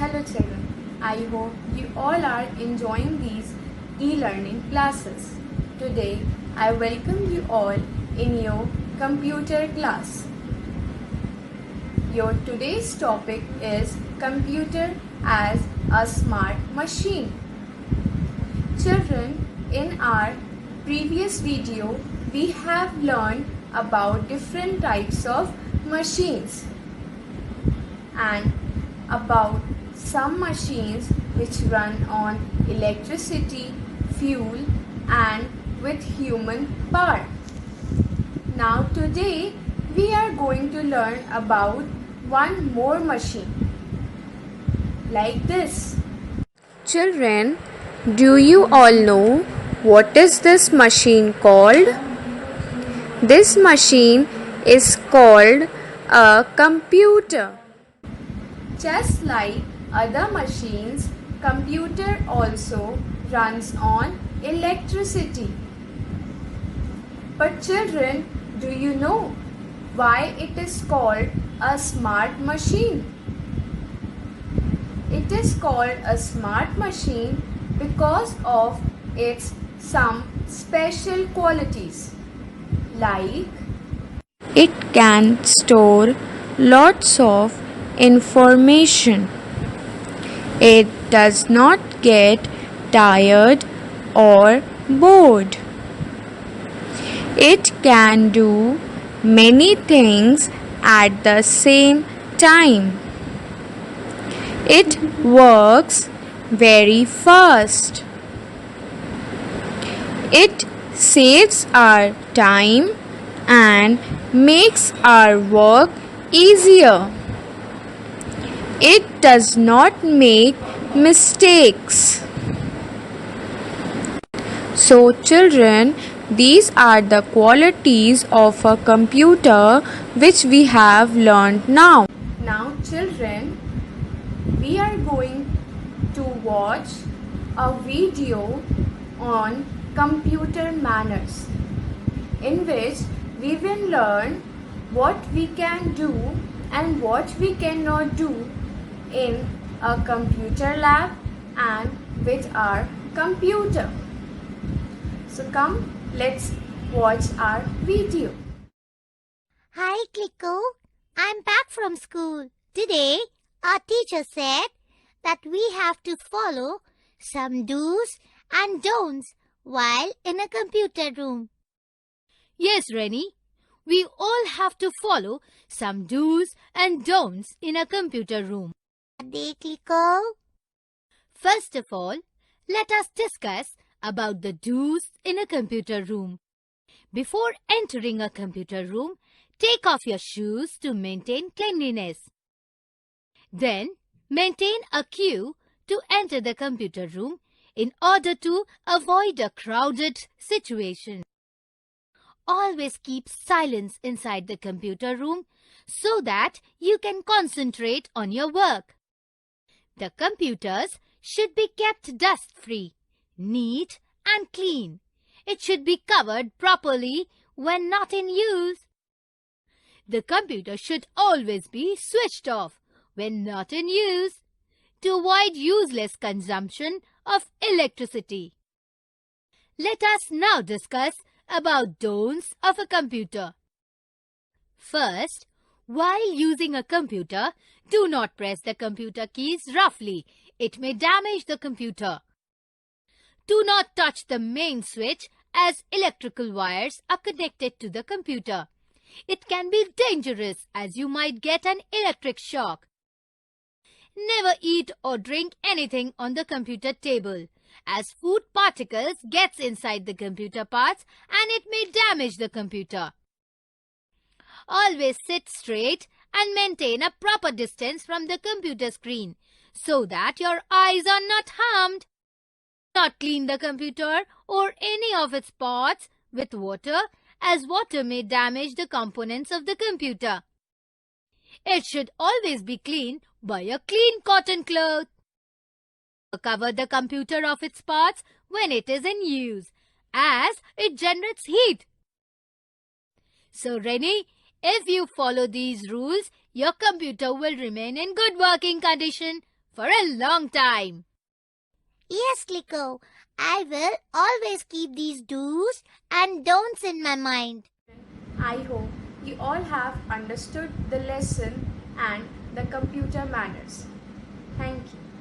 Hello children, I hope you all are enjoying these e-learning classes. Today I welcome you all in your computer class. Your today's topic is computer as a smart machine. Children, in our previous video we have learned about different types of machines and about some machines which run on electricity, fuel and with human power. Now today we are going to learn about one more machine like this. Children, do you all know what is this machine called? This machine is called a computer. Just like other machines, computer also runs on electricity. But children, do you know why it is called a smart machine? It is called a smart machine because of its some special qualities, like it can store lots of information. It does not get tired or bored. It can do many things at the same time. It works very fast. It saves our time and makes our work easier. It does not make mistakes. So children, these are the qualities of a computer which we have learned now. Now children, we are going to watch a video on computer manners in which we will learn what we can do and what we cannot do in a computer lab and with our computer. So come, let's watch our video. Hi Kliko, I'm back from school. Today, our teacher said that we have to follow some do's and don'ts while in a computer room. Yes, Rennie. We all have to follow some do's and don'ts in a computer room. Day, Kliko. First of all, let us discuss about the do's in a computer room. Before entering a computer room, take off your shoes to maintain cleanliness. Then, maintain a queue to enter the computer room in order to avoid a crowded situation. Always keep silence inside the computer room so that you can concentrate on your work. The computers should be kept dust-free, neat and clean. It should be covered properly when not in use. The computer should always be switched off when not in use to avoid useless consumption of electricity. Let us now discuss about don'ts of a computer. First, while using a computer, do not press the computer keys roughly. It may damage the computer. Do not touch the main switch as electrical wires are connected to the computer. It can be dangerous as you might get an electric shock. Never eat or drink anything on the computer table, as food particles gets inside the computer parts and it may damage the computer. Always sit straight and maintain a proper distance from the computer screen so that your eyes are not harmed. Do not clean the computer or any of its parts with water, as water may damage the components of the computer. It should always be cleaned by a clean cotton cloth. Cover the computer of its parts when it is in use, as it generates heat. So Rennie, if you follow these rules, your computer will remain in good working condition for a long time. Yes, Clicko, I will always keep these do's and don'ts in my mind. I hope you all have understood the lesson and the computer manners. Thank you.